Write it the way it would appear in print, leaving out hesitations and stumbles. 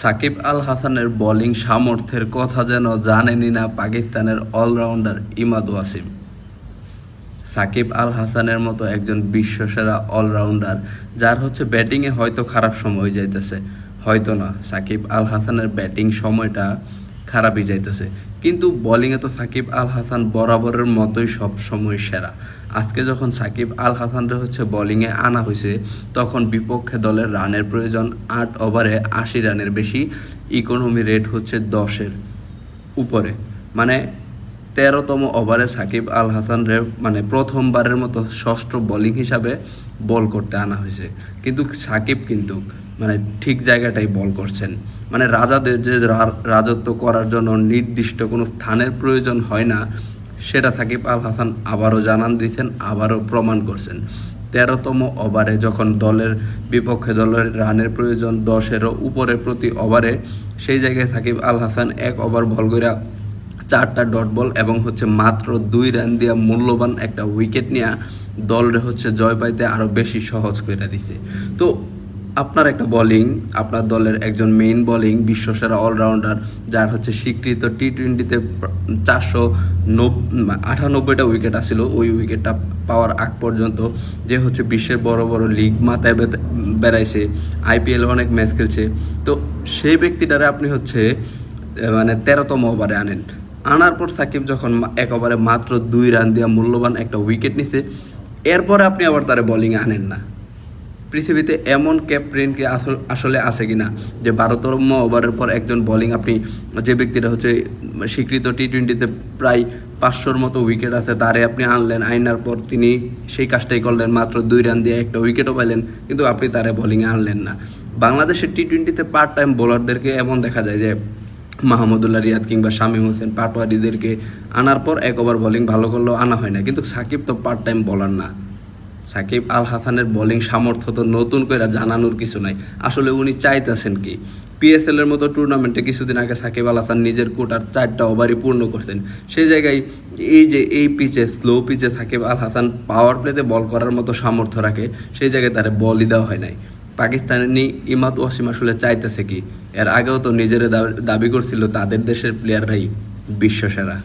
সাকিব আল হাসানের বোলিং সামর্থ্যের কথা যেন জানেনই না পাকিস্তানের অলরাউন্ডার ইমাদ ওয়াসিম। সাকিব আল হাসানের মতো একজন বিশ্বসেরা অলরাউন্ডার, যার ব্যাটিংয়ে হয়তো খারাপ সময় যাইতেছে, হয়তো না, সাকিব আল হাসানের ব্যাটিং সময়টা খারাপই যাইতেছে, কিন্তু বোলিংয়ে তো সাকিব আল হাসান বরাবরের মতোই সব সময় সেরা। আজকে যখন সাকিব আল হাসানরা বোলিংয়ে আনা হয়েছে, তখন বিপক্ষে দলের রানের প্রয়োজন 8 ওভারে 80 রানের বেশি, ইকোনমি রেট 10-এর উপরে, মানে 13তম ওভারে সাকিব আল হাসানরে প্রথমবারের মতো ষষ্ঠ বোলিং হিসাবে বল করতে আনা হয়েছে। কিন্তু সাকিব ঠিক জায়গাটাই বল করছেন। রাজাদের যে রাজত্ব করার জন্য নির্দিষ্ট কোনো স্থানের প্রয়োজন হয় না, সেটা সাকিব আল হাসান আবারও জানান দিয়েছেন, আবারও প্রমাণ করছেন। 13তম ওভারে যখন বিপক্ষে দলের রানের প্রয়োজন 10-এরও উপরে প্রতি ওভারে, সেই জায়গায় সাকিব আল হাসান 1 ওভার বল করে 4টা ডট বল এবং মাত্র 2 রান দিয়া মূল্যবান একটা উইকেট নিয়ে দলরে জয় পাইতে আরও বেশি সহজ করে দিছে। তো আপনার একটা বোলিং, আপনার দলের একজন মেইন বোলিং, বিশ্বসেরা অলরাউন্ডার, যার স্বীকৃত টি-20তে 498টা উইকেট আসছিল, ওই উইকেটটা পাওয়ার আগ পর্যন্ত যে বিশ্বের বড় বড় লিগ মাথায় বেড়াইছে, আইপিএল অনেক ম্যাচ খেলছে, তো সেই ব্যক্তিটারে আপনি 13তম ওভারে আনার পর সাকিব যখন 1 ওভারে মাত্র 2 রান দিয়ে মূল্যবান একটা উইকেট নিছে, এরপরে আপনি আবার তারে বোলিংয়ে আনেন না। পৃথিবীতে এমন ক্যাপ্টেন কি আসলে আছে কিনা যে 12তম ওভারের পর একজন বোলিং, আপনি যে ব্যক্তিটা স্বীকৃত টি-20তে প্রায় 500-র মতো উইকেট আছে, তারে আপনি আনলেন, আইনার পর তিনি সেই কাজটাই করলেন, মাত্র 2 রান দিয়ে একটা উইকেটও পাইলেন, কিন্তু আপনি তারে বোলিংয়ে আনলেন না। বাংলাদেশের টি-20তে পার্ট টাইম বোলারদেরকে এমন দেখা যায় যে মাহমুদুল্লাহ রিয়াদ কিংবা শামীম হোসেন পাটোয়ারিদেরকে আনার পর 1 ওভার বোলিং ভালো করলেও আনা হয় না, কিন্তু সাকিব তো পার্ট টাইম বোলার না। সাকিব আল হাসানের বোলিং সামর্থ্য তো নতুন করে জানানোর কিছু নাই। আসলে উনি চাইতেছেন কি? পিএসএল এর মতো টুর্নামেন্টে কিছুদিন আগে সাকিব আল হাসান নিজের কোটার 4টা ওভারই পূর্ণ করছেন। সেই জায়গায় এই পিচে, স্লো পিচে সাকিব আল হাসান পাওয়ার প্লেতে বল করার মতো সামর্থ্য রাখে, সেই জায়গায় তারে বলই দেওয়া হয় নাই। পাকিস্তানি ইমাদ ওয়াসিম আসলে চাইতেছে কি? এর আগেও তো নিজেরা দাবি করছিল তাদের দেশের প্লেয়াররাই বিশ্বসেরা।